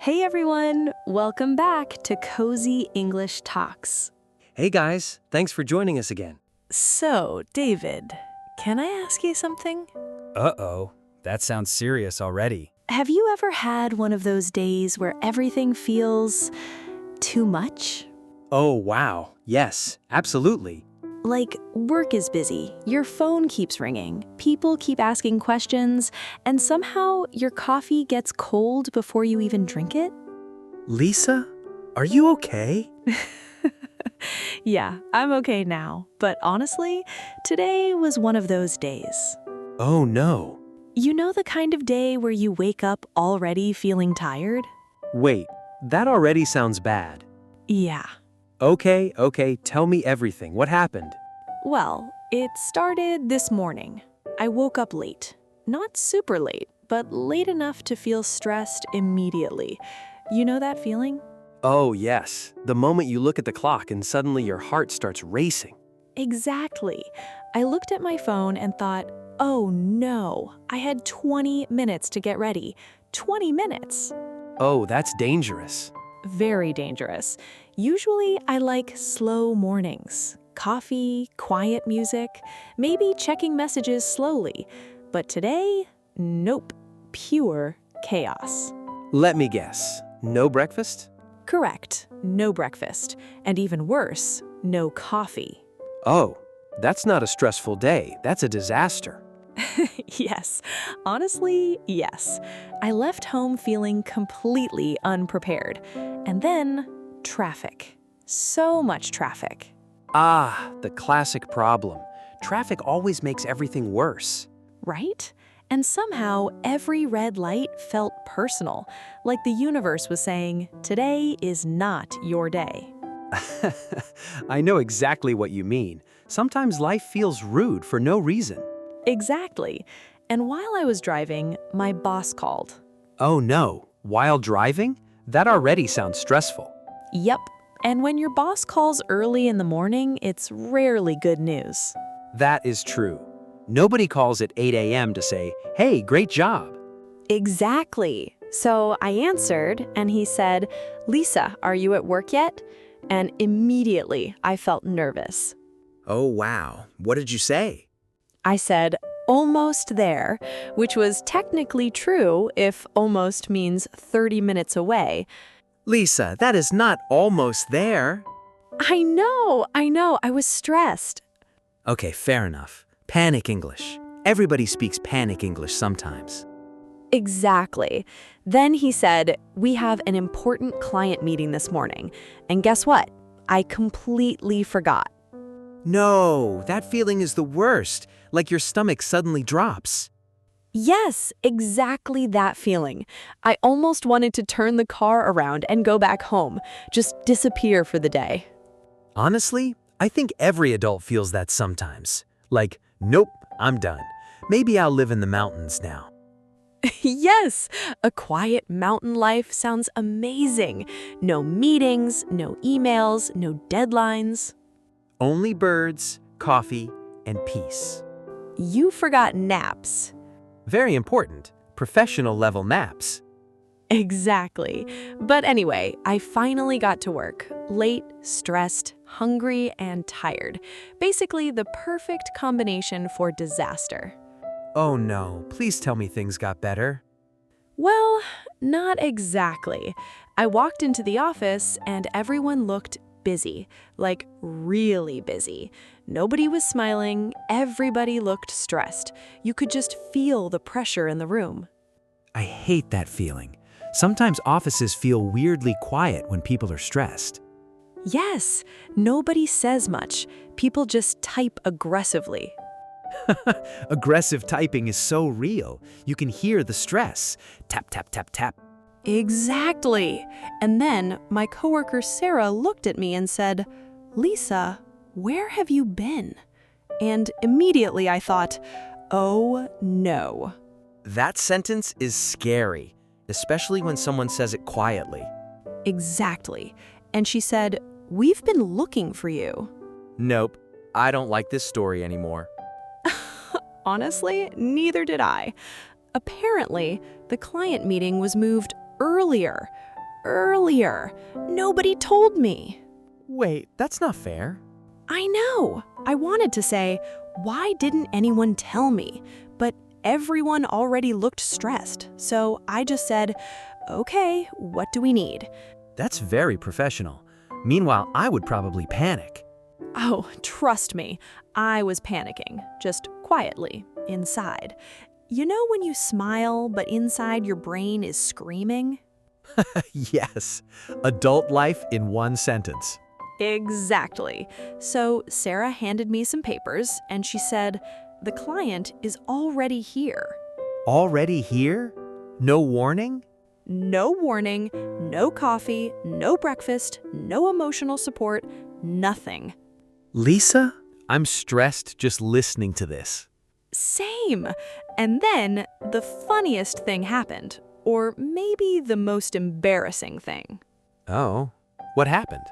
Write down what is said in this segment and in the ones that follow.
Hey everyone, welcome back to Cozy English Talks. Hey guys, thanks for joining us again. So, David, can I ask you something? Uh-oh, that sounds serious already. Have you ever had one of those days where everything feels too much? Oh wow, yes, absolutely. Like work is busy, your phone keeps ringing, people keep asking questions, and somehow your coffee gets cold before you even drink it? Lisa, are you okay? Yeah, I'm okay now, but honestly, today was one of those days. Oh no. You know the kind of day where you wake up already feeling tired? Wait, that already sounds bad. Yeah. Okay, tell me everything. What happened? Well, it started this morning. I woke up late. Not super late, but late enough to feel stressed immediately. You know that feeling? Oh yes, the moment you look at the clock and suddenly your heart starts racing. Exactly. I looked at my phone and thought, oh no, I had 20 minutes to get ready. 20 minutes. Oh, that's dangerous. Very dangerous. Usually I like slow mornings. Coffee, quiet music, maybe checking messages slowly. But today, nope, pure chaos. Let me guess, no breakfast? Correct, no breakfast. And even worse, no coffee. Oh, that's not a stressful day, that's a disaster. Yes, honestly, yes. I left home feeling completely unprepared. And then, traffic. So much traffic. Ah, the classic problem. Traffic always makes everything worse. Right? And somehow, every red light felt personal, like the universe was saying, today is not your day. I know exactly what you mean. Sometimes life feels rude for no reason. Exactly. And while I was driving, my boss called. Oh no, while driving? That already sounds stressful. Yep. And when your boss calls early in the morning, it's rarely good news. That is true. Nobody calls at 8 a.m. to say, hey, great job. Exactly. So I answered, and he said, Lisa, are you at work yet? And immediately I felt nervous. Oh, wow. What did you say? I said, almost there, which was technically true if almost means 30 minutes away. Lisa, that is not almost there. I know, I was stressed. Okay, fair enough. Panic English. Everybody speaks panic English sometimes. Exactly. Then he said, we have an important client meeting this morning. And guess what? I completely forgot. No, that feeling is the worst, like your stomach suddenly drops. Yes, exactly that feeling. I almost wanted to turn the car around and go back home, just disappear for the day. Honestly, I think every adult feels that sometimes. Like, nope, I'm done. Maybe I'll live in the mountains now. Yes, a quiet mountain life sounds amazing. No meetings, no emails, no deadlines. Only birds, coffee, and peace. You forgot naps. Very important. Professional level naps. Exactly. But anyway, I finally got to work. Late, stressed, hungry, and tired. Basically, the perfect combination for disaster. Oh no, please tell me things got better. Well, not exactly. I walked into the office and everyone looked busy, like really busy. Nobody was smiling, everybody looked stressed. You could just feel the pressure in the room. I hate that feeling. Sometimes offices feel weirdly quiet when people are stressed. Yes, nobody says much. People just type aggressively. Aggressive typing is so real. You can hear the stress. Tap, tap, tap, tap. Exactly. And then my coworker Sarah looked at me and said, Lisa, where have you been? And immediately I thought, oh no. That sentence is scary, especially when someone says it quietly. Exactly. And she said, we've been looking for you. Nope, I don't like this story anymore. Honestly, neither did I. Apparently, the client meeting was moved earlier. earlier. Nobody told me. Wait, that's not fair. I know. I wanted to say, why didn't anyone tell me? But everyone already looked stressed. So I just said, okay, what do we need? That's very professional. Meanwhile, I would probably panic. Oh, trust me, I was panicking, just quietly, inside. You know when you smile, but inside your brain is screaming? Yes, adult life in one sentence. Exactly. So Sarah handed me some papers, and she said, the client is already here. Already here? No warning? No warning, no coffee, no breakfast, no emotional support, nothing. Lisa, I'm stressed just listening to this. Same. And then the funniest thing happened, or maybe the most embarrassing thing. Oh, what happened?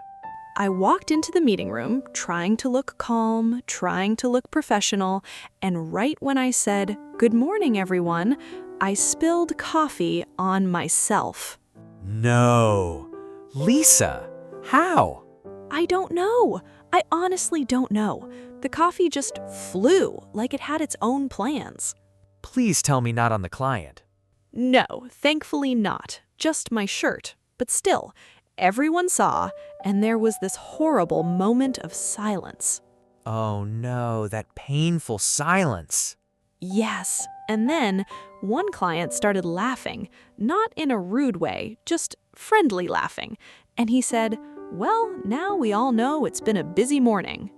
I walked into the meeting room, trying to look calm, trying to look professional, and right when I said, "Good morning, everyone," I spilled coffee on myself. No. Lisa, how? I don't know. I honestly don't know. The coffee just flew like it had its own plans. Please tell me not on the client. No, thankfully not. Just my shirt. But still, everyone saw, and there was this horrible moment of silence. Oh no, that painful silence. Yes, and then one client started laughing, not in a rude way, just friendly laughing. And he said, "Well, now we all know it's been a busy morning."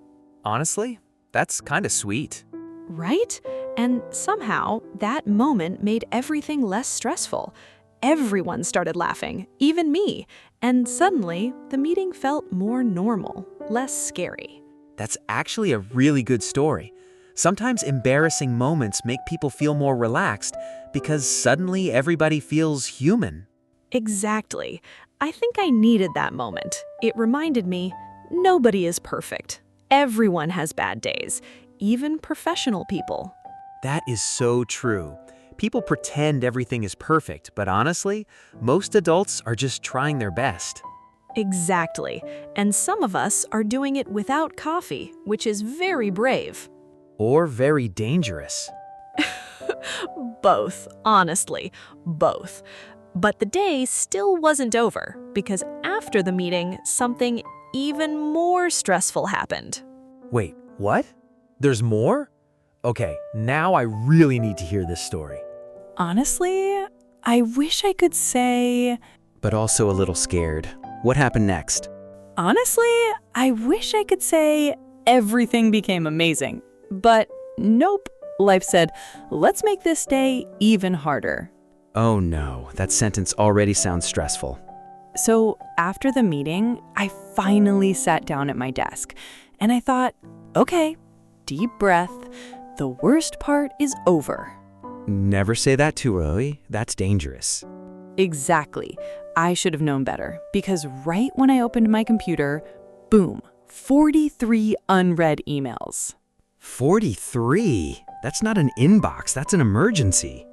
Honestly, that's kind of sweet. Right? And somehow, that moment made everything less stressful. Everyone started laughing, even me. And suddenly, the meeting felt more normal, less scary. That's actually a really good story. Sometimes embarrassing moments make people feel more relaxed because suddenly everybody feels human. Exactly. I think I needed that moment. It reminded me, nobody is perfect. Everyone has bad days, even professional people. That is so true. People pretend everything is perfect, but honestly, most adults are just trying their best. Exactly. And some of us are doing it without coffee, which is very brave. Or very dangerous. Both, honestly, both. But the day still wasn't over, because after the meeting, something even more stressful happened. Wait, what? There's more? Okay, now I really need to hear this story. Honestly, I wish I could say... But also a little scared. What happened next? Honestly, I wish I could say everything became amazing. But nope. Life said, let's make this day even harder. Oh no, that sentence already sounds stressful. So after the meeting, I finally sat down at my desk. And I thought, okay, deep breath. The worst part is over. Never say that too early. That's dangerous. Exactly. I should have known better, because right when I opened my computer, boom, 43 unread emails. 43? That's not an inbox, that's an emergency.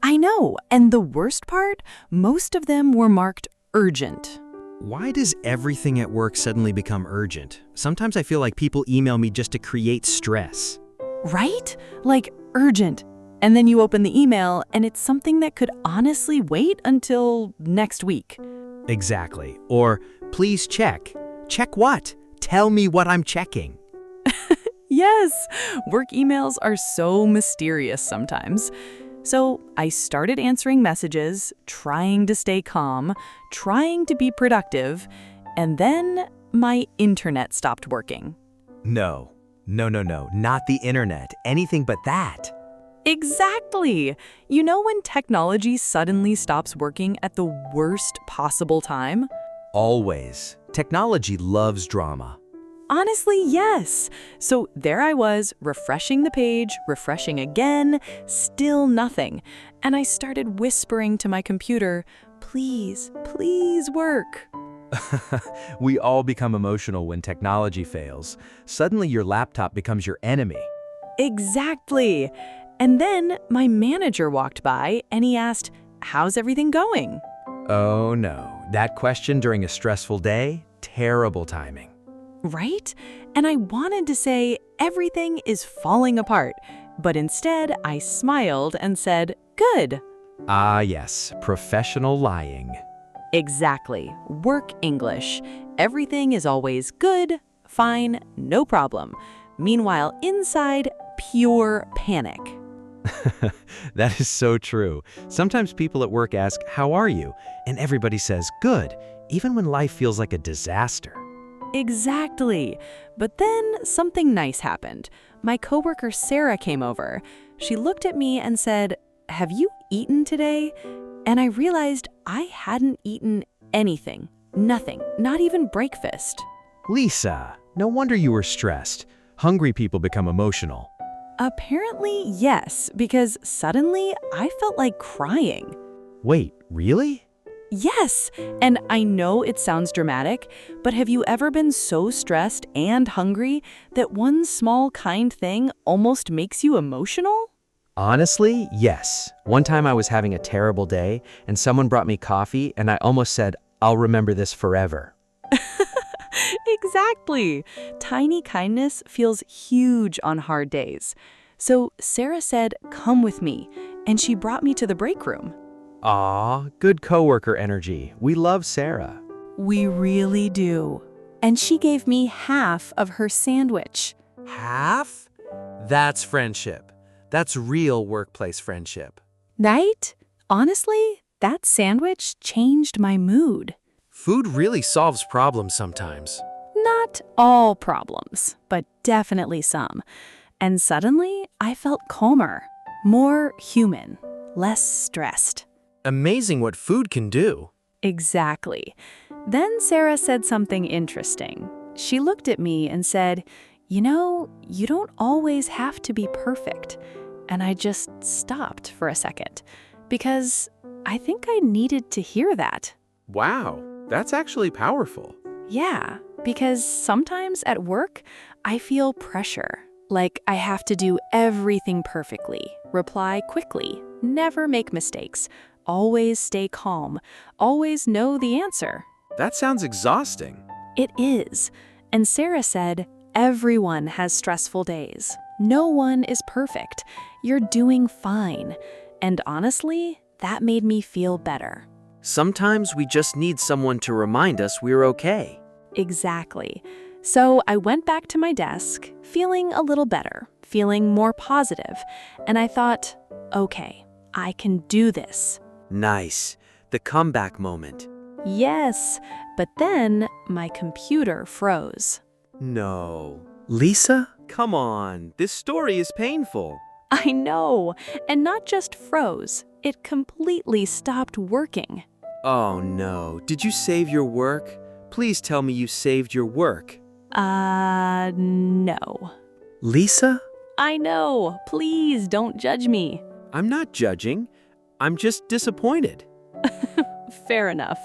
I know, and the worst part, most of them were marked urgent. Why does everything at work suddenly become urgent? Sometimes I feel like people email me just to create stress. Right? Like urgent. And then you open the email and it's something that could honestly wait until next week. Exactly. Or, please check. Check what? Tell me what I'm checking. Yes, work emails are so mysterious sometimes. So I started answering messages, trying to stay calm, trying to be productive, and then my internet stopped working. No, not the internet. Anything but that. Exactly. You know when technology suddenly stops working at the worst possible time? Always. Technology loves drama. Honestly, yes. So there I was, refreshing the page, refreshing again, still nothing. And I started whispering to my computer, please, please work. We all become emotional when technology fails. Suddenly your laptop becomes your enemy. Exactly. And then my manager walked by and he asked, how's everything going? Oh no, that question during a stressful day? Terrible timing. Right? And I wanted to say everything is falling apart, but instead I smiled and said, "Good." Ah, yes, professional lying. Exactly. Work English. Everything is always good, fine, no problem. Meanwhile, inside, pure panic. That is so true. Sometimes people at work ask, "How are you?" And everybody says, "Good," even when life feels like a disaster. Exactly. But then something nice happened. My coworker Sarah came over. She looked at me and said, "Have you eaten today?" And I realized I hadn't eaten anything. Nothing. Not even breakfast. Lisa, no wonder you were stressed. Hungry people become emotional. Apparently, yes, because suddenly I felt like crying. Wait, really? Yes, and I know it sounds dramatic, but have you ever been so stressed and hungry that one small kind thing almost makes you emotional? Honestly, yes. One time I was having a terrible day, and someone brought me coffee, and I almost said, "I'll remember this forever." Exactly. Tiny kindness feels huge on hard days. So Sarah said, "Come with me," and she brought me to the break room. Aw, good coworker energy. We love Sarah. We really do. And she gave me half of her sandwich. Half? That's friendship. That's real workplace friendship. Right? Honestly, that sandwich changed my mood. Food really solves problems sometimes. Not all problems, but definitely some. And suddenly, I felt calmer, more human, less stressed. Amazing what food can do. Exactly. Then Sarah said something interesting. She looked at me and said, "You know, you don't always have to be perfect." And I just stopped for a second because I think I needed to hear that. Wow, that's actually powerful. Yeah, because sometimes at work, I feel pressure. Like I have to do everything perfectly, reply quickly, never make mistakes, always stay calm, always know the answer. That sounds exhausting. It is. And Sarah said, everyone has stressful days. No one is perfect. You're doing fine. And honestly, that made me feel better. Sometimes we just need someone to remind us we're okay. Exactly. So I went back to my desk, feeling a little better, feeling more positive, and I thought, okay, I can do this. Nice. The comeback moment. Yes, but then my computer froze. No. Lisa? Come on. This story is painful. I know, and not just froze, it completely stopped working. Oh no. Did you save your work? Please tell me you saved your work. No. Lisa? I know. Please don't judge me. I'm not judging. I'm just disappointed. Fair enough.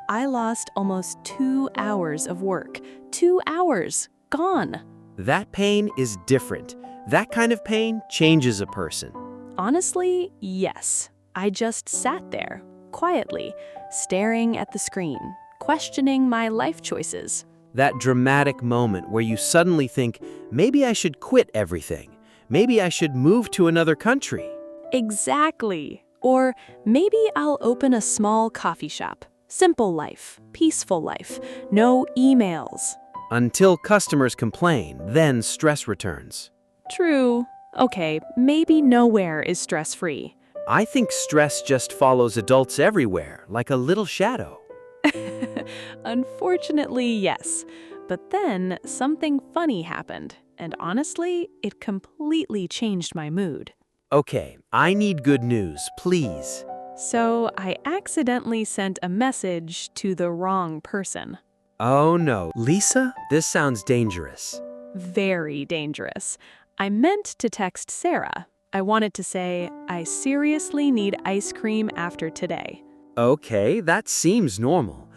I lost almost 2 hours of work. 2 hours. Gone. That pain is different. That kind of pain changes a person. Honestly, yes. I just sat there, quietly, staring at the screen, questioning my life choices. That dramatic moment where you suddenly think, maybe I should quit everything. Maybe I should move to another country. Exactly. Or maybe I'll open a small coffee shop. Simple life, peaceful life, no emails. Until customers complain, then stress returns. True. Okay, maybe nowhere is stress-free. I think stress just follows adults everywhere, like a little shadow. Unfortunately, yes. But then something funny happened, and honestly, it completely changed my mood. Okay, I need good news, please. So I accidentally sent a message to the wrong person. Oh no. Lisa, this sounds dangerous. Very dangerous. I meant to text Sarah. I wanted to say, I seriously need ice cream after today. Okay, that seems normal.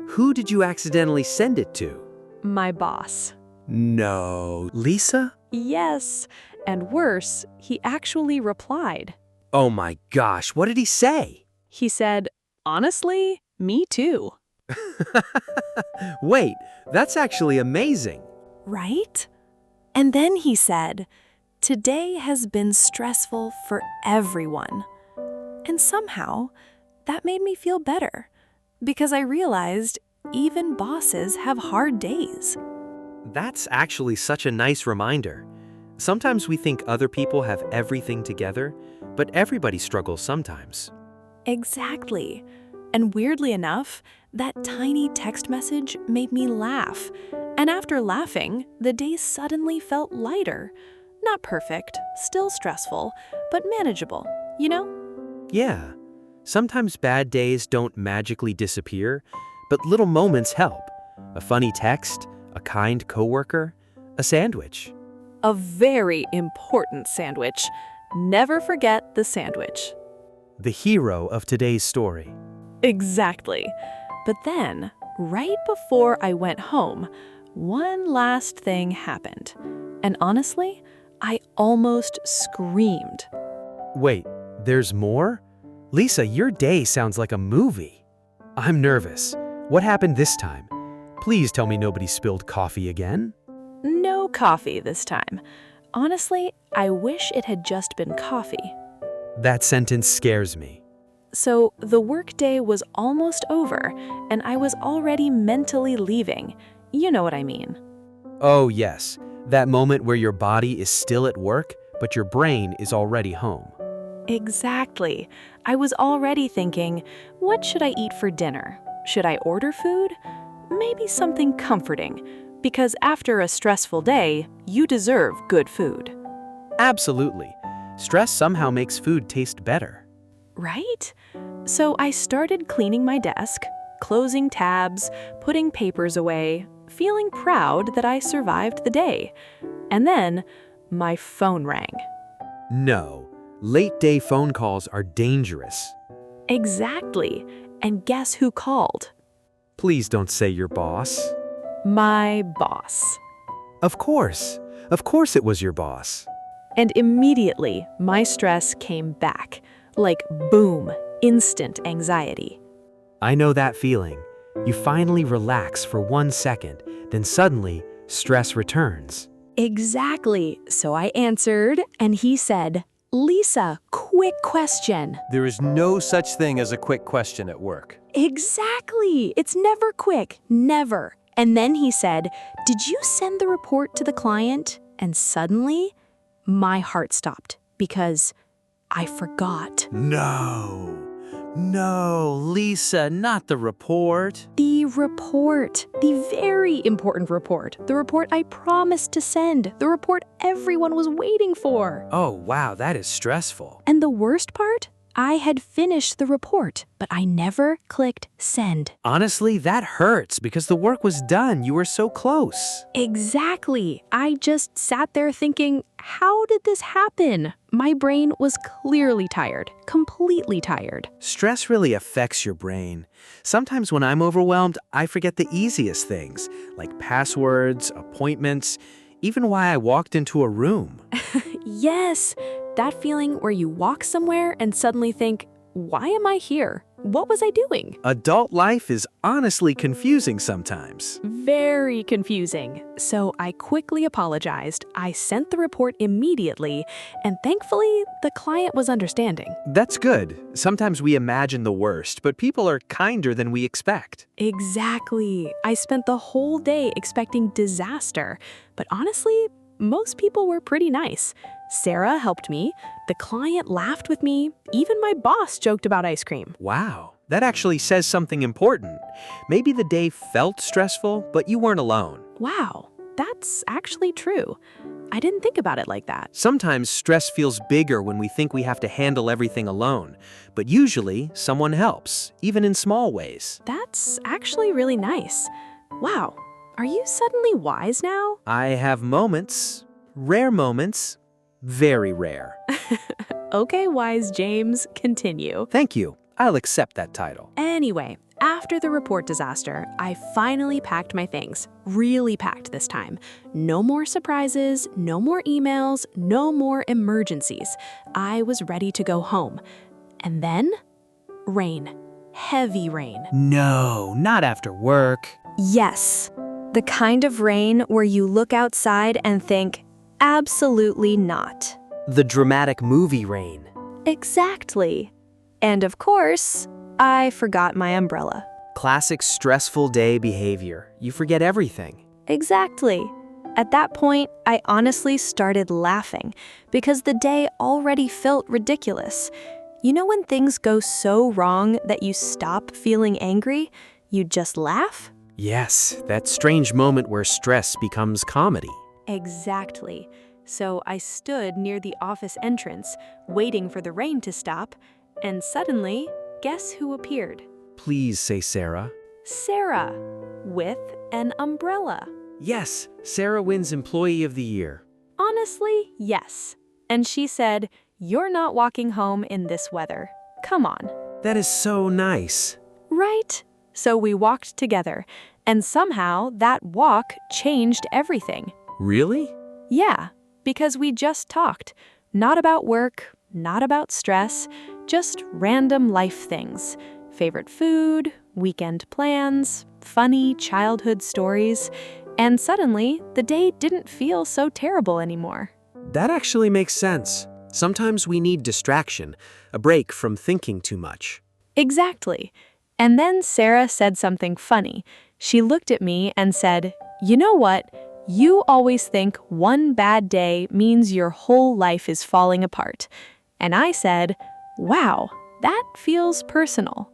Who did you accidentally send it to? My boss. No. Lisa? Yes. And worse, he actually replied. Oh my gosh, what did he say? He said, honestly, me too. Wait, that's actually amazing. Right? And then he said, "Today has been stressful for everyone." And somehow, that made me feel better because I realized even bosses have hard days. That's actually such a nice reminder. Sometimes we think other people have everything together, but everybody struggles sometimes. Exactly. And weirdly enough, that tiny text message made me laugh. And after laughing, the day suddenly felt lighter. Not perfect, still stressful, but manageable, you know? Yeah, sometimes bad days don't magically disappear, but little moments help. A funny text, a kind coworker, a sandwich. A very important sandwich. Never forget the sandwich. The hero of today's story. Exactly. But then, right before I went home, one last thing happened. And honestly, I almost screamed. Wait, there's more? Lisa, your day sounds like a movie. I'm nervous. What happened this time? Please tell me nobody spilled coffee again. No coffee this time. Honestly, I wish it had just been coffee. That sentence scares me. So the workday was almost over, and I was already mentally leaving. You know what I mean. Oh, yes, that moment where your body is still at work, but your brain is already home. Exactly. I was already thinking, what should I eat for dinner? Should I order food? Maybe something comforting, because after a stressful day, you deserve good food. Absolutely. Stress somehow makes food taste better. Right? So I started cleaning my desk, closing tabs, putting papers away, feeling proud that I survived the day. And then my phone rang. No, late day phone calls are dangerous. Exactly. And guess who called? Please don't say your boss. My boss. Of course it was your boss. And immediately, my stress came back. Like boom, instant anxiety. I know that feeling. You finally relax for 1 second, then suddenly, stress returns. Exactly. So I answered, and he said, "Lisa, quick question." There is no such thing as a quick question at work. Exactly. It's never quick. Never. And then he said, "Did you send the report to the client?" And suddenly, my heart stopped because I forgot. No, Lisa, not the report. The report. The very important report. The report I promised to send. The report everyone was waiting for. Oh, wow, that is stressful. And the worst part? I had finished the report, but I never clicked send. Honestly, that hurts because the work was done. You were so close. Exactly. I just sat there thinking, how did this happen? My brain was clearly tired, completely tired. Stress really affects your brain. Sometimes when I'm overwhelmed, I forget the easiest things, like passwords, appointments, even why I walked into a room. Yes, that feeling where you walk somewhere and suddenly think, why am I here? What was I doing? Adult life is honestly confusing sometimes. Very confusing. So I quickly apologized. I sent the report immediately, and thankfully, the client was understanding. That's good. Sometimes we imagine the worst, but people are kinder than we expect. Exactly. I spent the whole day expecting disaster, but honestly, most people were pretty nice. Sarah helped me, the client laughed with me, even my boss joked about ice cream. Wow, that actually says something important. Maybe the day felt stressful, but you weren't alone. Wow, that's actually true. I didn't think about it like that. Sometimes stress feels bigger when we think we have to handle everything alone, but usually someone helps, even in small ways. That's actually really nice. Wow, are you suddenly wise now? I have moments, rare moments, very rare. Okay, wise James, continue. Thank you. I'll accept that title. Anyway, after the report disaster, I finally packed my things. Really packed this time. No more surprises, no more emails, no more emergencies. I was ready to go home. And then, rain. heavy rain. No, not after work. Yes, the kind of rain where you look outside and think, absolutely not. The dramatic movie rain. Exactly. And of course, I forgot my umbrella. Classic stressful day behavior. You forget everything. Exactly. At that point, I honestly started laughing because the day already felt ridiculous. You know when things go so wrong that you stop feeling angry? You just laugh? Yes, that strange moment where stress becomes comedy. Exactly. So I stood near the office entrance, waiting for the rain to stop, and suddenly, guess who appeared? Please say Sarah. Sarah, with an umbrella. Yes, Sarah wins Employee of the Year. Honestly, yes. And she said, "You're not walking home in this weather. Come on." That is so nice. Right? So we walked together, and somehow that walk changed everything. Really? Yeah, because we just talked. Not about work, not about stress, just random life things. Favorite food, weekend plans, funny childhood stories. And suddenly, the day didn't feel so terrible anymore. That actually makes sense. Sometimes we need distraction, a break from thinking too much. Exactly. And then Sarah said something funny. She looked at me and said, "You know what? You always think one bad day means your whole life is falling apart." And I said, "Wow, that feels personal."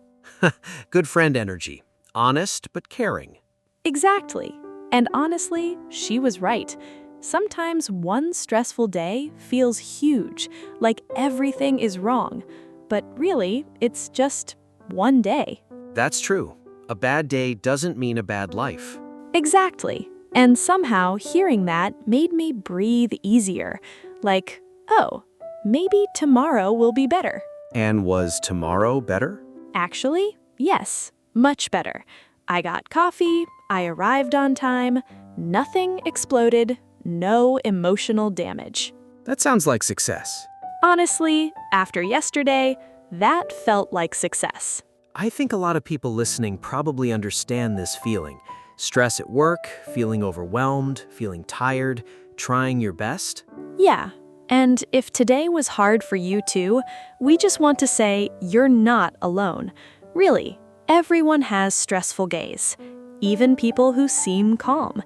Good friend energy. Honest but caring. Exactly. And honestly, she was right. Sometimes one stressful day feels huge, like everything is wrong. But really, it's just one day. That's true. A bad day doesn't mean a bad life. Exactly. And somehow hearing that made me breathe easier. Like, oh, maybe tomorrow will be better. And was tomorrow better? Actually, yes, much better. I got coffee, I arrived on time, nothing exploded, no emotional damage. That sounds like success. Honestly, after yesterday, that felt like success. I think a lot of people listening probably understand this feeling. Stress at work, feeling overwhelmed, feeling tired, trying your best. Yeah, and if today was hard for you too, we just want to say you're not alone. Really, everyone has stressful days. Even people who seem calm.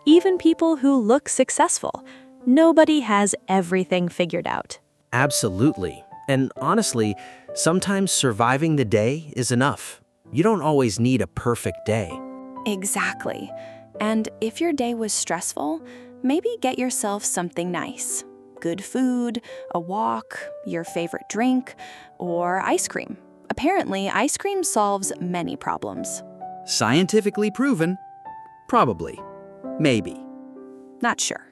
Even people who look successful. Nobody has everything figured out. Absolutely. And honestly, sometimes surviving the day is enough. You don't always need a perfect day. Exactly. And if your day was stressful, maybe get yourself something nice. Good food, a walk, your favorite drink, or ice cream. Apparently, ice cream solves many problems. Scientifically proven? Probably. Maybe. Not sure.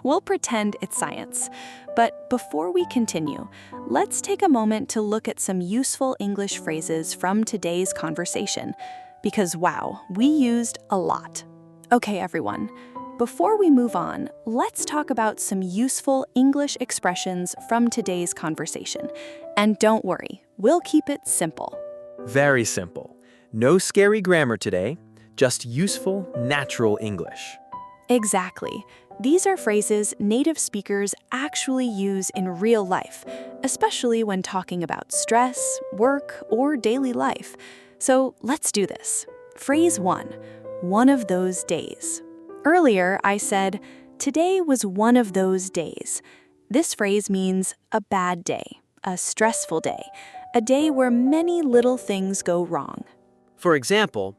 We'll pretend it's science. But before we continue, let's take a moment to look at some useful English phrases from today's conversation. Because wow, we used a lot. Okay, everyone. Before we move on, let's talk about some useful English expressions from today's conversation. And don't worry, we'll keep it simple. Very simple. No scary grammar today, just useful, natural English. Exactly. These are phrases native speakers actually use in real life, especially when talking about stress, work, or daily life. So let's do this. Phrase 1, one of those days. Earlier, I said, today was one of those days. This phrase means a bad day, a stressful day, a day where many little things go wrong. For example,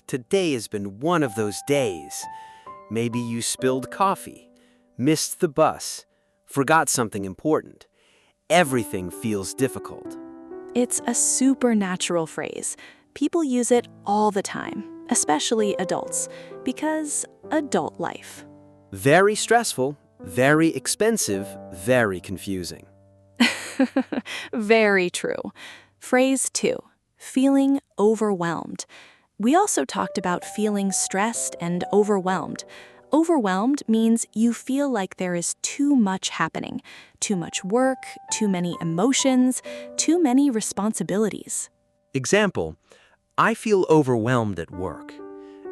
today has been one of those days. Maybe you spilled coffee, missed the bus, forgot something important. Everything feels difficult. It's a supernatural phrase. People use it all the time, especially adults, because adult life. Very stressful, very expensive, very confusing. Very true. Phrase 2, feeling overwhelmed. We also talked about feeling stressed and overwhelmed. Overwhelmed means you feel like there is too much happening, too much work, too many emotions, too many responsibilities. Example, I feel overwhelmed at work.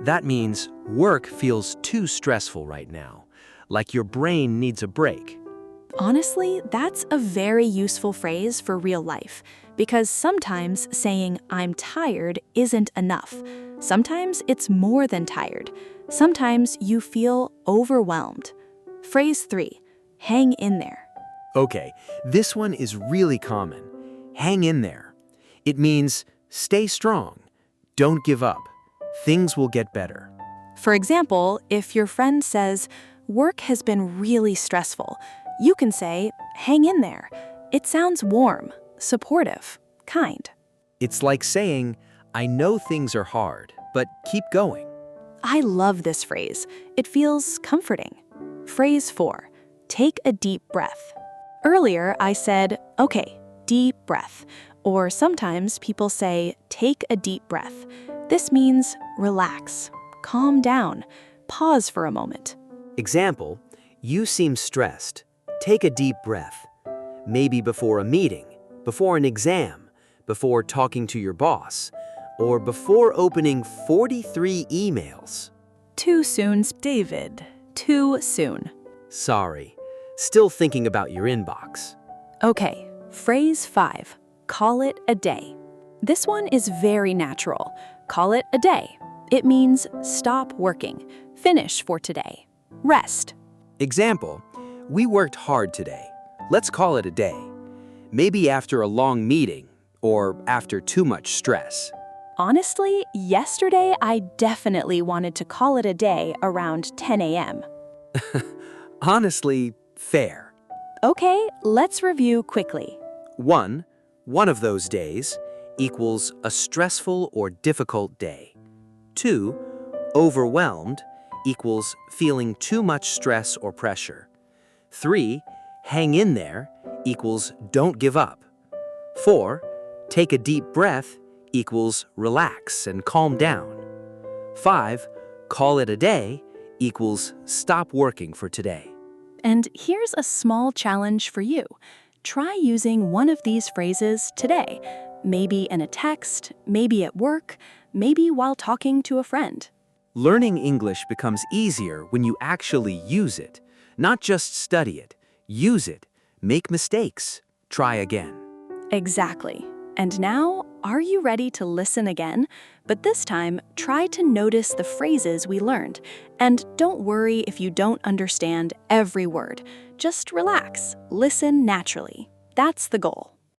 That means work feels too stressful right now, like your brain needs a break. Honestly, that's a very useful phrase for real life, because sometimes saying I'm tired isn't enough. Sometimes it's more than tired. Sometimes you feel overwhelmed. Phrase 3, hang in there. Okay, this one is really common. Hang in there. It means stay strong. Don't give up. Things will get better. For example, if your friend says, work has been really stressful, you can say, hang in there. It sounds warm, supportive, kind. It's like saying, I know things are hard, but keep going. I love this phrase. It feels comforting. Phrase 4, take a deep breath. Earlier, I said, okay, deep breath. Or sometimes people say, take a deep breath. This means relax, calm down, pause for a moment. Example, you seem stressed. Take a deep breath. Maybe before a meeting, before an exam, before talking to your boss, or before opening 43 emails. Too soon, David. Too soon. Sorry, still thinking about your inbox. Okay, phrase 5, call it a day. This one is very natural. Call it a day. It means stop working, finish for today, rest. Example, we worked hard today. Let's call it a day. Maybe after a long meeting or after too much stress. Honestly, yesterday I definitely wanted to call it a day around 10 a.m. Honestly, fair. Okay, let's review quickly. 1. One of those days equals a stressful or difficult day. 2. Overwhelmed equals feeling too much stress or pressure. 3. Hang in there equals don't give up. 4. Take a deep breath equals relax and calm down. 5. Call it a day equals stop working for today. And here's a small challenge for you. Try using one of these phrases today. Maybe in a text, maybe at work, maybe while talking to a friend. Learning English becomes easier when you actually use it. Not just study it. Use it. Make mistakes. Try again. Exactly. And now, are you ready to listen again? But this time, try to notice the phrases we learned. And don't worry if you don't understand every word. Just relax, listen naturally. That's the goal.